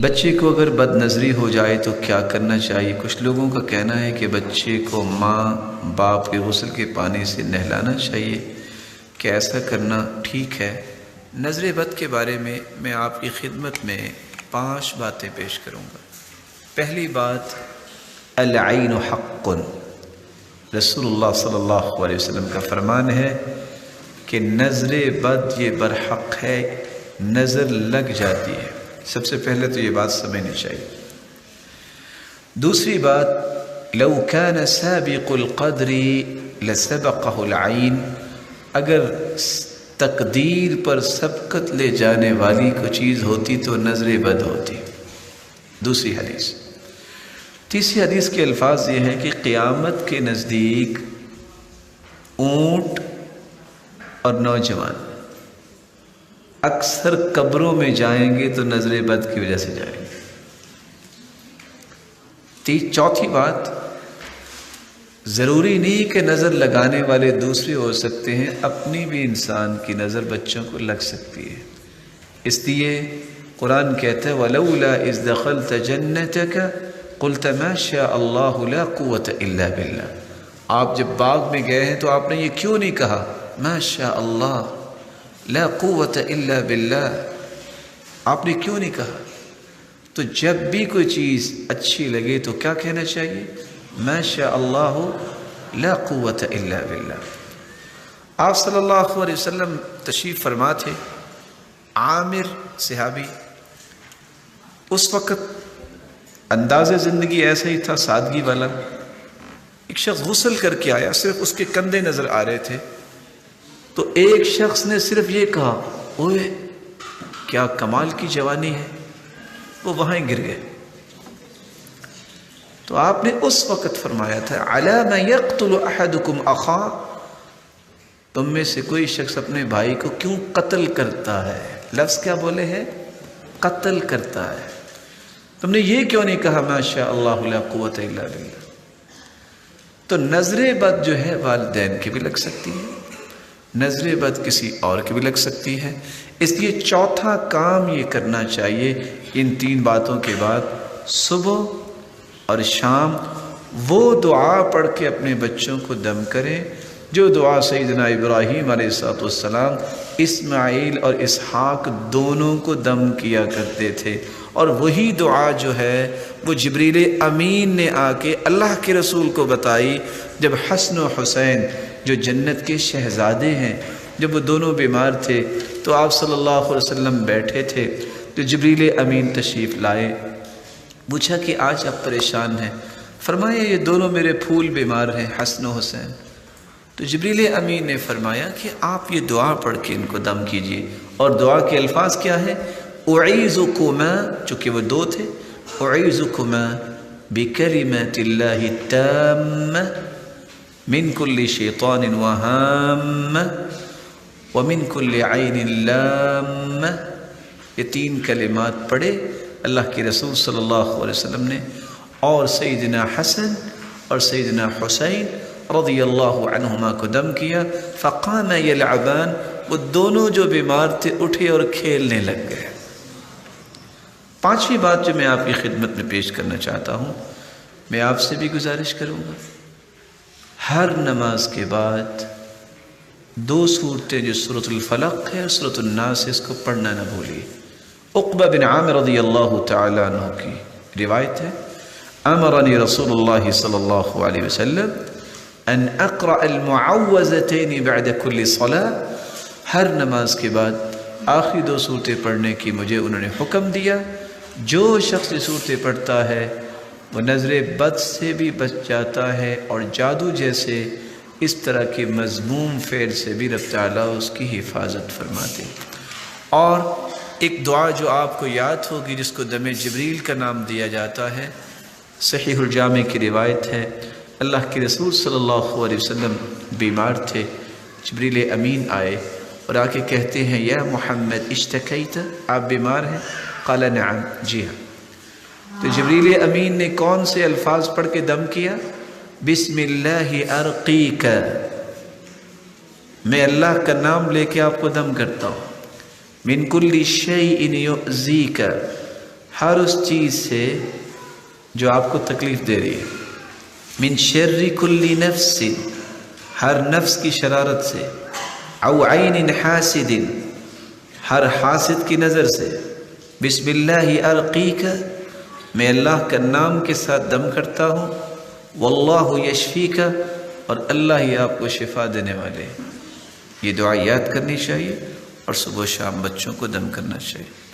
بچے کو اگر بد نظری ہو جائے تو کیا کرنا چاہیے؟ کچھ لوگوں کا کہنا ہے کہ بچے کو ماں باپ کے غسل کے پانی سے نہلانا چاہیے، کہ ایسا کرنا ٹھیک ہے؟ نظر بد کے بارے میں آپ کی خدمت میں 5 باتیں پیش کروں گا۔ پہلی بات، العین حق، رسول اللہ صلی اللہ علیہ وسلم کا فرمان ہے کہ نظر بد یہ برحق ہے، نظر لگ جاتی ہے۔ سب سے پہلے تو یہ بات سمجھنی چاہیے۔ دوسری بات، لو كان سابق القدر لسبقه العین، اگر تقدیر پر سبقت لے جانے والی کوئی چیز ہوتی تو نظر بد ہوتی۔ دوسری حدیث۔ تیسری حدیث کے الفاظ یہ ہیں کہ قیامت کے نزدیک اونٹ اور نوجوان اکثر قبروں میں جائیں گے تو نظر بد کی وجہ سے جائیں گے۔ چوتھی بات، ضروری نہیں کہ نظر لگانے والے دوسرے ہو سکتے ہیں، اپنی بھی انسان کی نظر بچوں کو لگ سکتی ہے۔ اس لیے قرآن کہتا ہے وَلَوْلَا إِذْ دَخَلْتَ جَنَّتَكَ قُلْتَ مَا شَاءَ اللَّهُ لَا قُوَّةَ إِلَّا بِاللَّهِ، آپ جب باغ میں گئے ہیں تو آپ نے یہ کیوں نہیں کہا مَا شَاءَ اللَّهُ لا قوت الا باللہ، آپ نے کیوں نہیں کہا؟ تو جب بھی کوئی چیز اچھی لگے تو کیا کہنا چاہیے؟ ما شاء اللہ لا قوت الا باللہ۔ آپ صلی اللہ علیہ وسلم تشریف فرما تھے، عامر صحابی، اس وقت انداز زندگی ایسا ہی تھا، سادگی والا۔ ایک شخص غسل کر کے آیا، صرف اس کے کندھے نظر آ رہے تھے، تو ایک شخص نے صرف یہ کہا اوئے کیا کمال کی جوانی ہے، وہ وہاں ہی گر گئے۔ تو آپ نے اس وقت فرمایا تھا علی ما یقتل احدکم اخاہ، تم میں سے کوئی شخص اپنے بھائی کو کیوں قتل کرتا ہے؟ لفظ کیا بولے ہیں؟ قتل کرتا ہے۔ تم نے یہ کیوں نہیں کہا ما شاء اللہ لا قوت الا باللہ؟ تو نظر بد جو ہے والدین کی بھی لگ سکتی ہے، نظر بد کسی اور کی بھی لگ سکتی ہے۔ اس لیے چوتھا کام یہ کرنا چاہیے، ان 3 باتوں کے بعد صبح اور شام وہ دعا پڑھ کے اپنے بچوں کو دم کریں جو دعا سیدنا ابراہیم علیہ السلام اسماعیل اور اسحاق دونوں کو دم کیا کرتے تھے، اور وہی دعا جو ہے وہ جبریل امین نے آ کے اللہ کے رسول کو بتائی جب حسن و حسین جو جنت کے شہزادے ہیں، جب وہ دونوں بیمار تھے تو آپ صلی اللہ علیہ وسلم بیٹھے تھے تو جبریل امین تشریف لائے، پوچھا کہ آج آپ پریشان ہیں؟ فرمایا یہ دونوں میرے پھول بیمار ہیں، حسن و حسین۔ تو جبریل امین نے فرمایا کہ آپ یہ دعا پڑھ کے ان کو دم کیجئے، اور دعا کے الفاظ کیا ہے؟ اعیذکما، چونکہ وہ 2 تھے، اعیذکما بکلمات اللہ التامہ من کل شیطان وہام ومن کل عین لام۔ یہ 3 کلمات پڑھے اللہ کے رسول صلی اللہ علیہ وسلم نے، اور سیدنا حسن اور سیدنا حسین رضی اللہ عنہما کو دم کیا۔ فقام یلعبان، وہ دونوں جو بیمار تھے اٹھے اور کھیلنے لگ گئے۔ 5ویں بات جو میں آپ کی خدمت میں پیش کرنا چاہتا ہوں، میں آپ سے بھی گزارش کروں گا، ہر نماز کے بعد 2 سورتیں جو سورۃ الفلق ہے اور سورۃ الناس ہے، اس کو پڑھنا نہ بھولیے۔ عقبہ بن عامر رضی اللہ تعالیٰ عنہ کی روایت ہے، امرنی رسول اللہ صلی اللہ علیہ وسلم ان اقرأ المعوذتین بعد کل صلاة، ہر نماز کے بعد آخری 2 سورتیں پڑھنے کی مجھے انہوں نے حکم دیا۔ جو شخص یہ سورتیں پڑھتا ہے وہ نظر بد سے بھی بچ جاتا ہے، اور جادو جیسے اس طرح کے مذموم فعل سے بھی رب تعالیٰ اس کی حفاظت فرماتے۔ اور ایک دعا جو آپ کو یاد ہوگی جس کو دم جبریل کا نام دیا جاتا ہے، صحیح الجامع کی روایت ہے، اللہ کے رسول صلی اللہ علیہ وسلم بیمار تھے، جبریل امین آئے اور آ کے کہتے ہیں یا محمد اشتکیت، آپ بیمار ہیں؟ قال نعم، جی ہاں۔ تو جبریل امین نے کون سے الفاظ پڑھ کے دم کیا؟ بسم اللہ ارقیک، میں اللہ کا نام لے کے آپ کو دم کرتا ہوں۔ من کل شیء یؤذیک، ہر اس چیز سے جو آپ کو تکلیف دے رہی ہے. من شر کل نفس، ہر نفس کی شرارت سے. او عین حاسد، ہر حاسد کی نظر سے. بسم اللہ ارقیک، میں اللہ کا نام کے ساتھ دم کرتا ہوں. واللہ یشفیک، اور اللہ ہی آپ کو شفا دینے والے. یہ دعا یاد کرنی چاہیے اور صبح و شام بچوں کو دم کرنا چاہیے.